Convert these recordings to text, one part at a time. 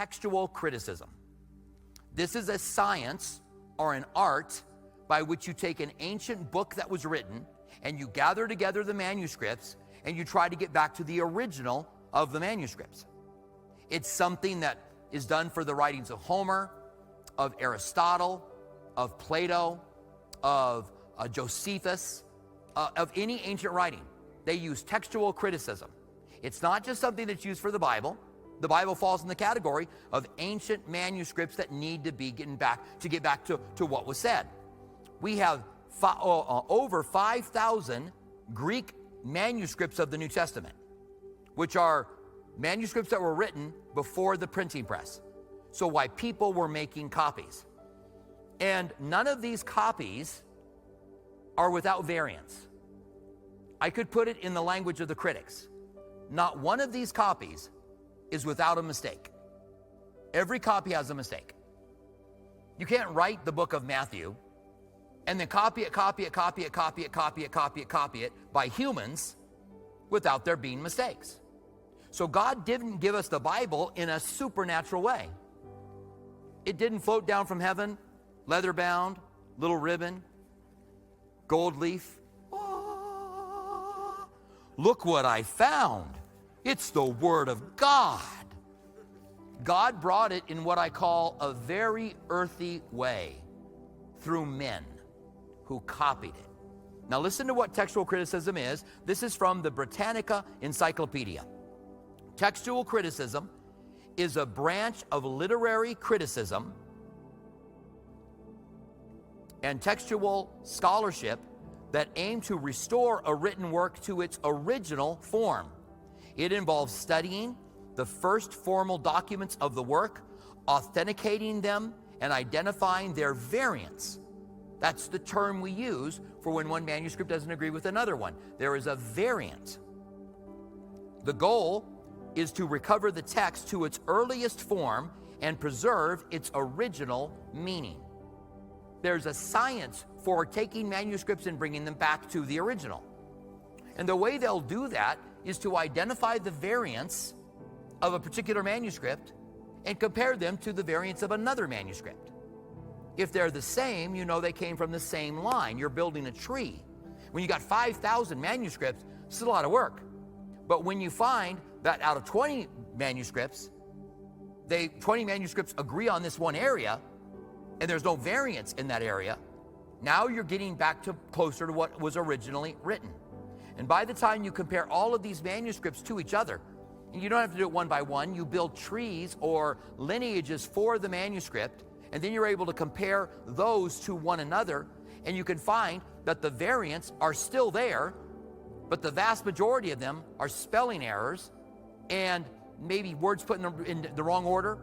textual criticism. This is a science or an art by which you take an ancient book that was written and you gather together the manuscripts and you try to get back to the original of the manuscripts. It's something that is done for the writings of Homer, of Aristotle, of Plato, of Josephus, of any ancient writing. They use textual criticism. It's not just something that's used for the Bible. The Bible falls in the category of ancient manuscripts that need to be get back to what was said. We have over 5,000 Greek manuscripts of the New Testament, which are manuscripts that were written before the printing press. So why people were making copies. And none of these copies are without variance. I could put it in the language of the critics. Not one of these copies is without a mistake. Every copy has a mistake. You can't write the book of Matthew and then copy it by humans without there being mistakes. So God didn't give us the Bible in a supernatural way. It didn't float down from heaven, leather bound, little ribbon, gold leaf. Oh, look what I found. It's the Word of God. God brought it in what I call a very earthy way through men who copied it. Now listen to what textual criticism is. This is from the Britannica Encyclopedia. Textual criticism is a branch of literary criticism and textual scholarship that aim to restore a written work to its original form. It involves studying the first formal documents of the work, authenticating them, and identifying their variants. That's the term we use for when one manuscript doesn't agree with another one. There is a variant. The goal is to recover the text to its earliest form and preserve its original meaning. There's a science for taking manuscripts and bringing them back to the original. And the way they'll do that is to identify the variants of a particular manuscript and compare them to the variants of another manuscript. If they're the same, you know they came from the same line. You're building a tree. When you got 5,000 manuscripts, it's a lot of work. But when you find that out of 20 manuscripts, 20 manuscripts agree on this one area, and there's no variance in that area, now you're getting back to closer to what was originally written. And by the time you compare all of these manuscripts to each other, and you don't have to do it one by one, you build trees or lineages for the manuscript, and then you're able to compare those to one another, and you can find that the variants are still there, but the vast majority of them are spelling errors and maybe words put in the wrong order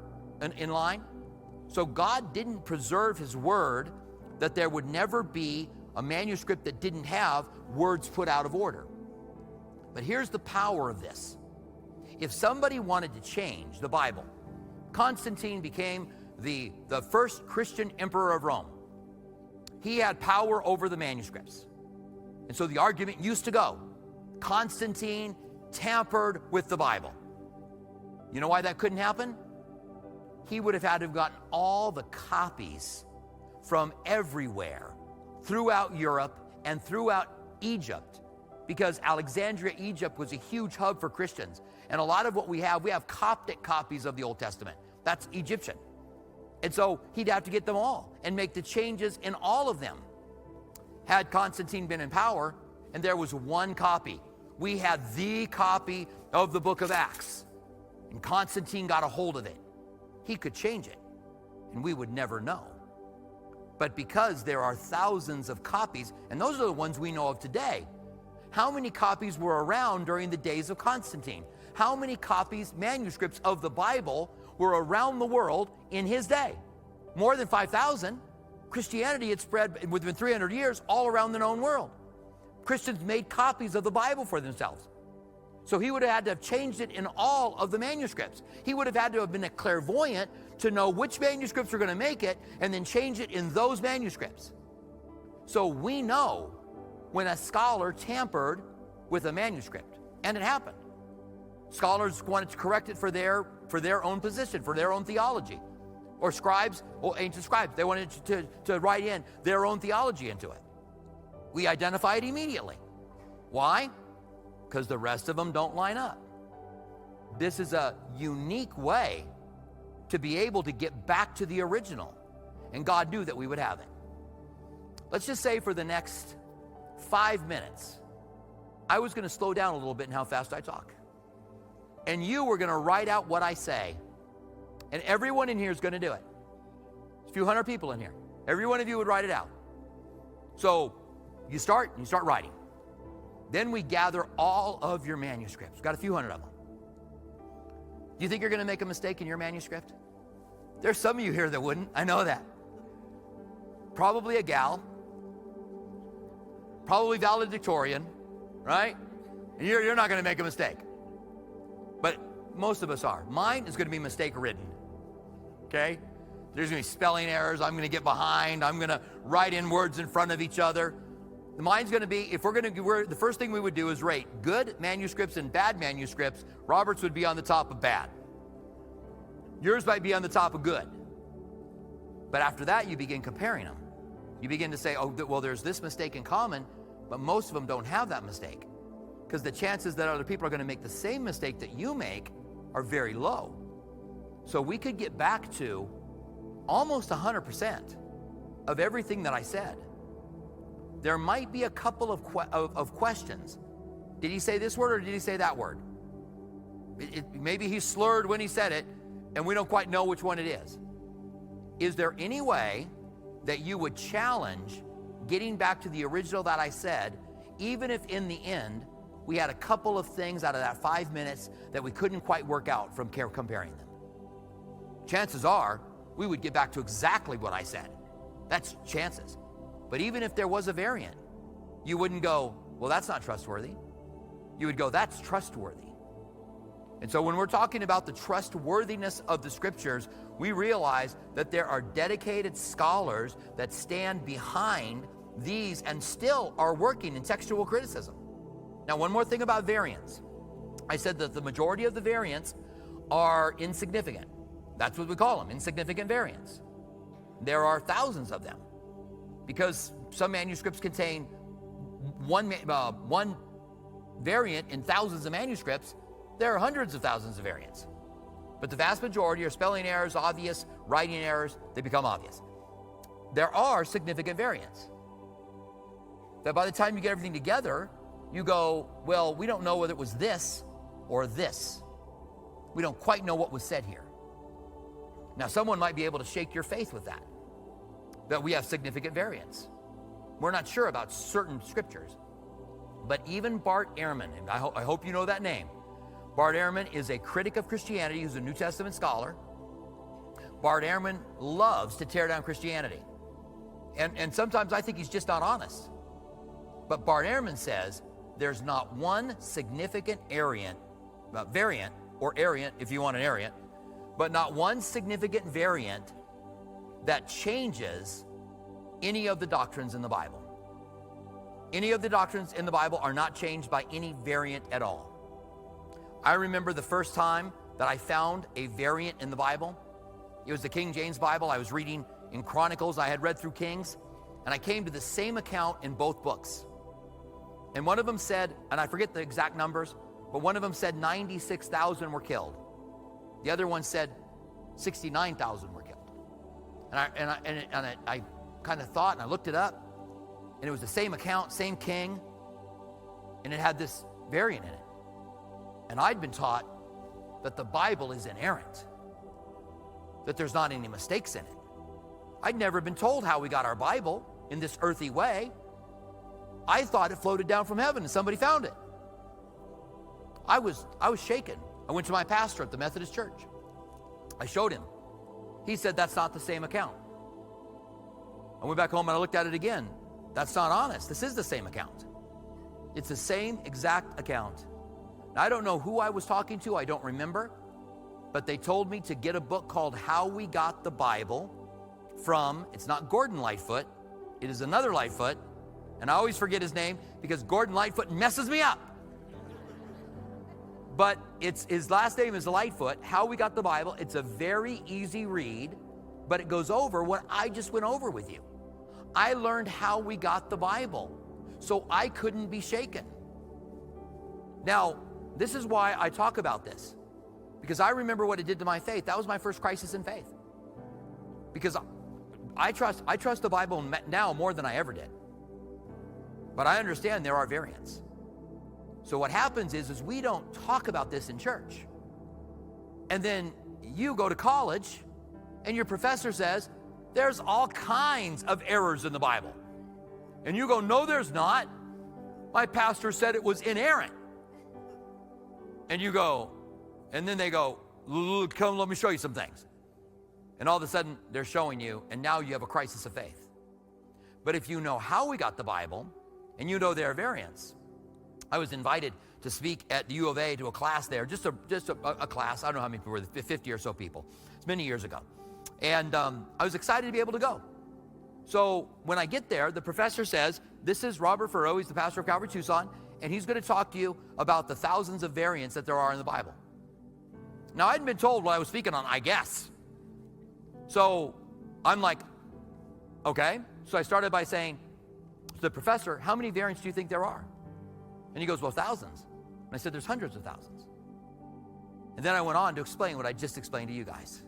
in line. So God didn't preserve his word that there would never be a manuscript that didn't have words put out of order. But here's the power of this. If somebody wanted to change the Bible, Constantine became the first Christian emperor of Rome. He had power over the manuscripts. And so the argument used to go, Constantine tampered with the Bible. You know why that couldn't happen? He would have had to have gotten all the copies from everywhere, throughout Europe and throughout Egypt, because Alexandria, Egypt was a huge hub for Christians. And a lot of what we have Coptic copies of the Old Testament. That's Egyptian. And so he'd have to get them all and make the changes in all of them. Had Constantine been in power and there was one copy, we had the copy of the book of Acts, and Constantine got a hold of it, he could change it and we would never know. But because there are thousands of copies, and those are the ones we know of today, how many copies were around during the days of Constantine? How many copies, manuscripts of the Bible were around the world in his day? More than 5,000. Christianity had spread within 300 years all around the known world. Christians made copies of the Bible for themselves. So he would have had to have changed it in all of the manuscripts. He would have had to have been a clairvoyant to know which manuscripts are going to make it and then change it in those manuscripts. So we know when a scholar tampered with a manuscript, and it happened. Scholars wanted to correct it for their own position, for their own theology. Or scribes, or ancient scribes, they wanted to write in their own theology into it. We identify it immediately. Why? Because the rest of them don't line up. This is a unique way to be able to get back to the original. And God knew that we would have it. Let's just say for the next 5 minutes, I was going to slow down a little bit in how fast I talk. And you were going to write out what I say. And everyone in here is going to do it. There's a few hundred people in here. Every one of you would write it out. So you start writing. Then we gather all of your manuscripts. We've got a few hundred of them. Do you think you're going to make a mistake in your manuscript? There's some of you here that wouldn't. I know that. Probably a gal. Probably valedictorian, right? And you're not going to make a mistake. But most of us are. Mine is going to be mistake-ridden. Okay? There's going to be spelling errors. I'm going to get behind. I'm going to write in words in front of each other. Mine's going to be, the first thing we would do is rate good manuscripts and bad manuscripts. Robert's would be on the top of bad. Yours might be on the top of good. But after that, you begin comparing them. You begin to say, oh, well, there's this mistake in common, but most of them don't have that mistake. Because the chances that other people are going to make the same mistake that you make are very low. So we could get back to almost 100% of everything that I said. There might be a couple of questions. Did he say this word or did he say that word? Maybe he slurred when he said it, and we don't quite know which one it is. Is there any way that you would challenge getting back to the original that I said, even if in the end we had a couple of things out of that 5 minutes that we couldn't quite work out from comparing them? Chances are we would get back to exactly what I said. That's chances. But even if there was a variant, you wouldn't go, well, that's not trustworthy. You would go, that's trustworthy. And so when we're talking about the trustworthiness of the scriptures, we realize that there are dedicated scholars that stand behind these and still are working in textual criticism. Now, one more thing about variants. I said that the majority of the variants are insignificant. That's what we call them, insignificant variants. There are thousands of them because some manuscripts contain one variant in thousands of manuscripts. There are hundreds of thousands of variants. But the vast majority are spelling errors, obvious, writing errors, they become obvious. There are significant variants that by the time you get everything together, you go, well, we don't know whether it was this or this. We don't quite know what was said here. Now, someone might be able to shake your faith with that we have significant variants. We're not sure about certain scriptures. But even Bart Ehrman, and I hope you know that name. Bart Ehrman is a critic of Christianity. He's a New Testament scholar. Bart Ehrman loves to tear down Christianity. And sometimes I think he's just not honest. But Bart Ehrman says there's not one significant variant, or ariant if you want an ariant, but not one significant variant that changes any of the doctrines in the Bible. Any of the doctrines in the Bible are not changed by any variant at all. I remember the first time that I found a variant in the Bible. It was the King James Bible. I was reading in Chronicles. I had read through Kings, and I came to the same account in both books. And one of them said, and I forget the exact numbers, but one of them said 96,000 were killed. The other one said 69,000 were killed. And I kind of thought, and I looked it up, and it was the same account, same king, and it had this variant in it. And I'd been taught that the Bible is inerrant, that there's not any mistakes in it. I'd never been told how we got our Bible in this earthy way. I thought it floated down from heaven and somebody found it. I was shaken. I went to my pastor at the Methodist church. I showed him. He said, that's not the same account. I went back home and I looked at it again. That's not honest. This is the same account. It's the same exact account. Now, I don't know who I was talking to. I don't remember. But they told me to get a book called How We Got the Bible from, it's not Gordon Lightfoot. It is another Lightfoot. And I always forget his name because Gordon Lightfoot messes me up. But his last name is Lightfoot. How We Got the Bible. It's a very easy read, but it goes over what I just went over with you. I learned how we got the Bible, so I couldn't be shaken. Now, this is why I talk about this, because I remember what it did to my faith. That was my first crisis in faith. Because I trust the Bible now more than I ever did. But I understand there are variants. So what happens is we don't talk about this in church. And then you go to college and your professor says, there's all kinds of errors in the Bible. And you go, no, there's not. My pastor said it was inerrant. And you go, and then they go, come, let me show you some things. And all of a sudden, they're showing you, and now you have a crisis of faith. But if you know how we got the Bible, and you know there are variants. I was invited to speak at the U of A to a class there, just a class. I don't know how many people were, 50 or so people. It's many years ago. And I was excited to be able to go. So when I get there, the professor says, this is Robert Furrow, he's the pastor of Calvary Tucson, and he's going to talk to you about the thousands of variants that there are in the Bible. Now, I hadn't been told what I was speaking on, I guess. So I'm like, okay. So I started by saying to the professor, how many variants do you think there are? And he goes, well, thousands. And I said, there's hundreds of thousands. And then I went on to explain what I just explained to you guys.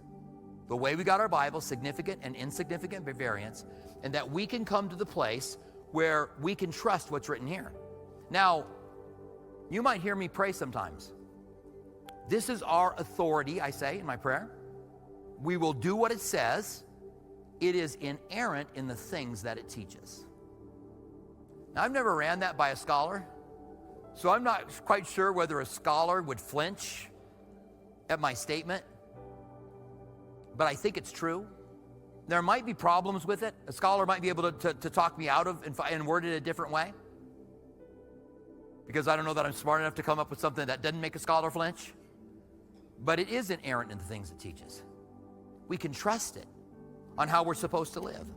The way we got our Bible, significant and insignificant variants, and that we can come to the place where we can trust what's written here. Now, you might hear me pray sometimes. This is our authority, I say in my prayer. We will do what it says. It is inerrant in the things that it teaches. Now, I've never ran that by a scholar, so I'm not quite sure whether a scholar would flinch at my statement, but I think it's true. There might be problems with it. A scholar might be able to talk me out of and word it a different way, because I don't know that I'm smart enough to come up with something that doesn't make a scholar flinch. But it is inerrant in the things it teaches. We can trust it on how we're supposed to live.